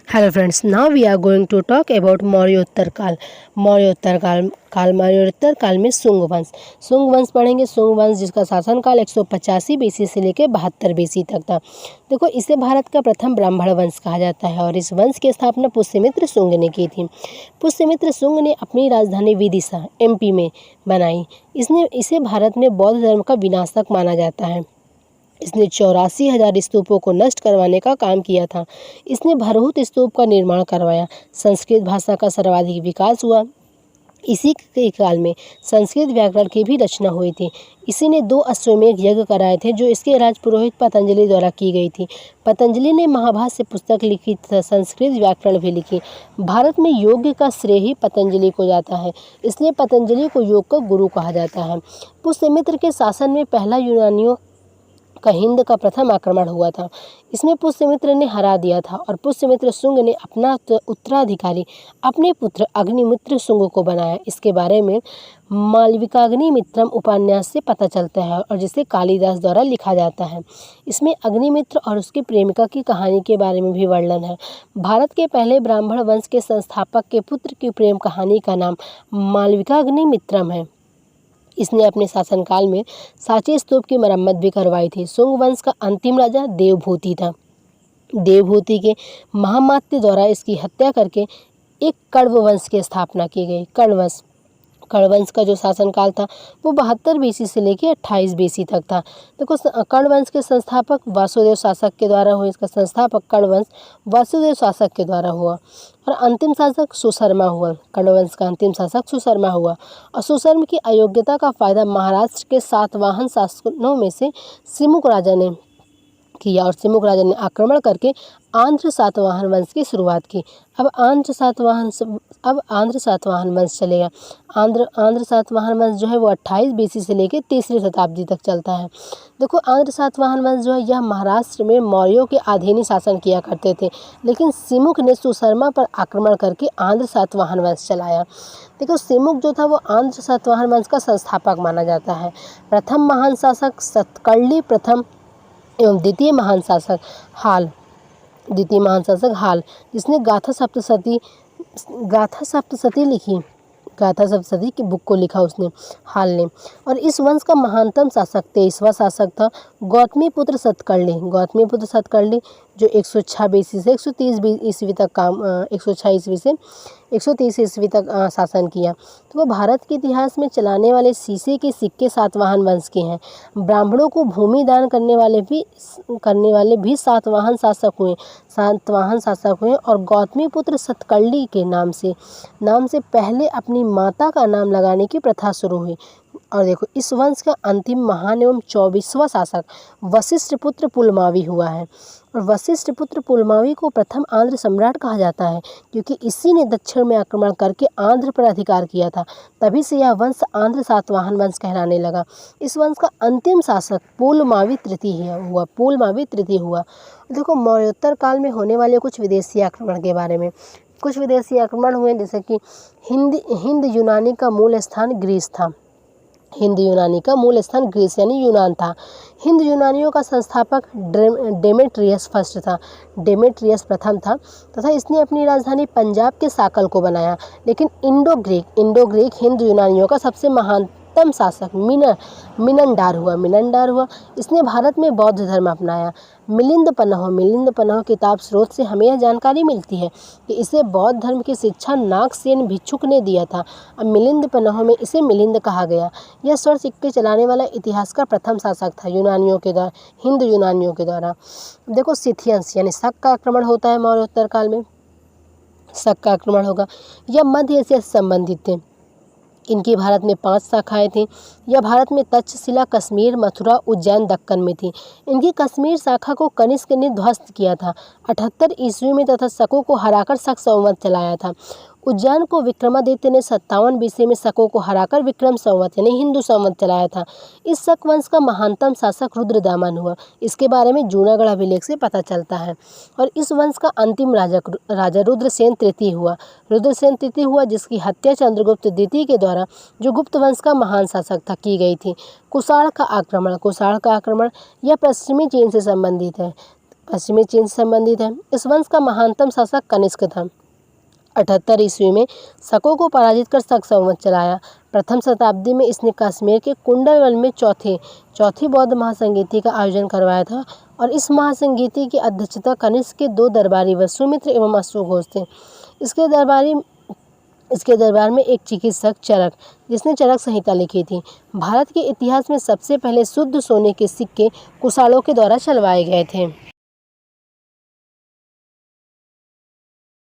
Hello friends, now we are going to talk about मौर्योत्तर काल। मौर्योत्तर काल में सुंग वंश पढ़ेंगे। सुंग वंश जिसका शासनकाल 185 बीसी से लेकर 72 बीसी तक था। देखो, इसे भारत का प्रथम ब्राह्मण वंश कहा जाता है और इस वंश की स्थापना पुष्यमित्र शुंग ने की थी। पुष्यमित्र शुंग ने अपनी राजधानी विदिशा एमपी में बनाई। इसे भारत में बौद्ध धर्म का विनाशक माना जाता है। इसने 84,000 स्तूपों को नष्ट करवाने का काम किया था। इसने भरहुत स्तूप का निर्माण करवाया। संस्कृत भाषा का सर्वाधिक विकास हुआ। इसी के काल में संस्कृत व्याकरण की भी रचना हुई थी। इसी ने 2 अश्वमेध यज्ञ कराए थे जो इसके राजपुरोहित पतंजलि द्वारा की गई थी। पतंजलि ने महाभाष्य पुस्तक लिखी तथा संस्कृत व्याकरण भी लिखी। भारत में योग का श्रेय ही पतंजलि को जाता है, इसलिए पतंजलि को योग का गुरु कहा जाता है। पुष्यमित्र के शासन में पहला यूनानियों का हिंद का प्रथम आक्रमण हुआ था। इसमें पुष्यमित्र ने हरा दिया था और पुष्यमित्र शुंग ने अपना उत्तराधिकारी अपने पुत्र अग्निमित्र शुंग को बनाया। इसके बारे में मालविकाग्निमित्रम उपन्यास से पता चलता है और जिसे कालिदास द्वारा लिखा जाता है। इसमें अग्निमित्र और उसकी प्रेमिका की कहानी के बारे में भी वर्णन है। भारत के पहले ब्राह्मण वंश के संस्थापक के पुत्र की प्रेम कहानी का नाम मालविकाग्निमित्रम है। इसने अपने शासनकाल में सांची स्तूप की मरम्मत भी करवाई थी। शुंग वंश का अंतिम राजा देवभूति था। देवभूति के महामात्य द्वारा इसकी हत्या करके एक कण्व वंश की स्थापना की गई। कण्व का जो शासनकाल था वो 72 बीसी से लेकर 28 बीसी तक था। देखो, कण्व वंश के संस्थापक वासुदेव शासक के द्वारा हुए। इसका संस्थापक कण्व वंश वासुदेव शासक के द्वारा हुआ और अंतिम शासक सुशर्मा हुआ। कण्व वंश का अंतिम शासक सुशर्मा हुआ और सुशर्मा की अयोग्यता का फायदा महाराष्ट्र के सातवाहन शासकों में से सिमुक राजा ने किया और सिमुक राजा ने आक्रमण करके आंध्र सातवाहन वंश की शुरुआत की। अब आंध्र सातवाहन वंश चलेगा। आंध्र सातवाहन वंश जो है वो 28 बीसी से लेकर 3री शताब्दी तक चलता है। देखो, आंध्र सातवाहन वंश जो है यह महाराष्ट्र में मौर्यों के अधीन ही शासन किया करते थे, लेकिन सिमुक ने सुशर्मा पर आक्रमण करके आंध्र सातवाहन वंश चलाया। देखो, सिमुक जो था वो आंध्र सातवाहन वंश का संस्थापक माना जाता है। प्रथम महान शासक सतकर्णी प्रथम एवं द्वितीय महान शासक हाल, जिसने गाथा सप्तशती लिखी। गाथा सप्तशती की बुक को लिखा उसने, हाल ने। और इस वंश का महानतम शासक 23वां शासक था गौतमीपुत्र सतकर्णी, जो 106 बीसी से 130 ईस्वी तक 106 ईस्वी से 130 ईस्वी तक शासन किया। तो वो भारत के इतिहास में चलाने वाले शीशे के सिक्के सातवाहन वंश के हैं। ब्राह्मणों को भूमि दान करने वाले भी सातवाहन शासक हुए और गौतमीपुत्र सतकर्णी के नाम से पहले अपनी माता का नाम लगाने की प्रथा शुरू हुई। और देखो, इस वंश का अंतिम महान एवं 24वां शासक वशिष्ठ पुत्र पुलमावी हुआ है और वशिष्ठ पुत्र पुलमावी को प्रथम आंध्र सम्राट कहा जाता है क्योंकि इसी ने दक्षिण में आक्रमण करके आंध्र पर अधिकार किया था। तभी से यह वंश आंध्र सातवाहन वंश कहलाने लगा। इस वंश का अंतिम शासक पुलमावी तृतीय हुआ। देखो, मौर्योत्तर काल में होने वाले कुछ विदेशी आक्रमण के बारे में। कुछ विदेशी आक्रमण हुए जैसे कि हिंद यूनानी का मूल स्थान ग्रीस यानी यूनान था। हिंद यूनानियों का संस्थापक डेमेट्रियस प्रथम था तथा इसने अपनी राजधानी पंजाब के साकल को बनाया। लेकिन इंडो ग्रीक हिंद यूनानियों का सबसे महानतम शासक मिनंडार हुआ। इसने भारत में बौद्ध धर्म अपनाया। मिलिंद पन्ह किताब स्रोत से हमें यह जानकारी मिलती है कि इसे बौद्ध धर्म की शिक्षा नागसेन भिक्षुक ने दिया था। अब मिलिंद पन्ह में इसे मिलिंद कहा गया। यह स्वर्ण सिक्के चलाने वाला इतिहास का प्रथम शासक था हिंद यूनानियों के द्वारा। देखो, सिथियंस यानी शक का आक्रमण होता है मौर्योत्तर काल में। शक का आक्रमण होगा। यह मध्य एशिया से संबंधित थे। इनकी भारत में 5 शाखाएं थीं। यह भारत में तक्षशिला, कश्मीर, मथुरा, उज्जैन, दक्कन में थी। इनकी कश्मीर शाखा को कनिष्क ने ध्वस्त किया था 78 ईस्वी में तथा शकों को हराकर शक संवत चलाया था। उज्जैन को विक्रमादित्य ने 57 बीसी में शकों को हराकर विक्रम संवत यानी हिंदू संवत चलाया था। इस शक वंश का महानतम शासक रुद्रदामन हुआ। इसके बारे में जूनागढ़ अभिलेख से पता चलता है। और इस वंश का अंतिम राजा रुद्रसेन तृतीय हुआ, जिसकी हत्या चंद्रगुप्त द्वितीय के द्वारा, जो गुप्त वंश का महान शासक था, की गई थी। कुषाण का आक्रमण यह पश्चिमी चीन से संबंधित है। पश्चिमी चीन से संबंधित है। इस वंश का महानतम शासक कनिष्क था। 78 ईस्वी में शकों को पराजित कर शक संवत चलाया। प्रथम शताब्दी में इसने कश्मीर के कुंडलवल में चौथी बौद्ध महासंगीति का आयोजन करवाया था और इस महासंगीति की अध्यक्षता कनिष्क के 2 दरबारी वसुमित्र एवं अश्वघोष थे। इसके दरबार में एक चिकित्सक चरक, जिसने चरक संहिता लिखी थी। भारत के इतिहास में सबसे पहले शुद्ध सोने के सिक्के कुशालों के द्वारा चलवाए गए थे।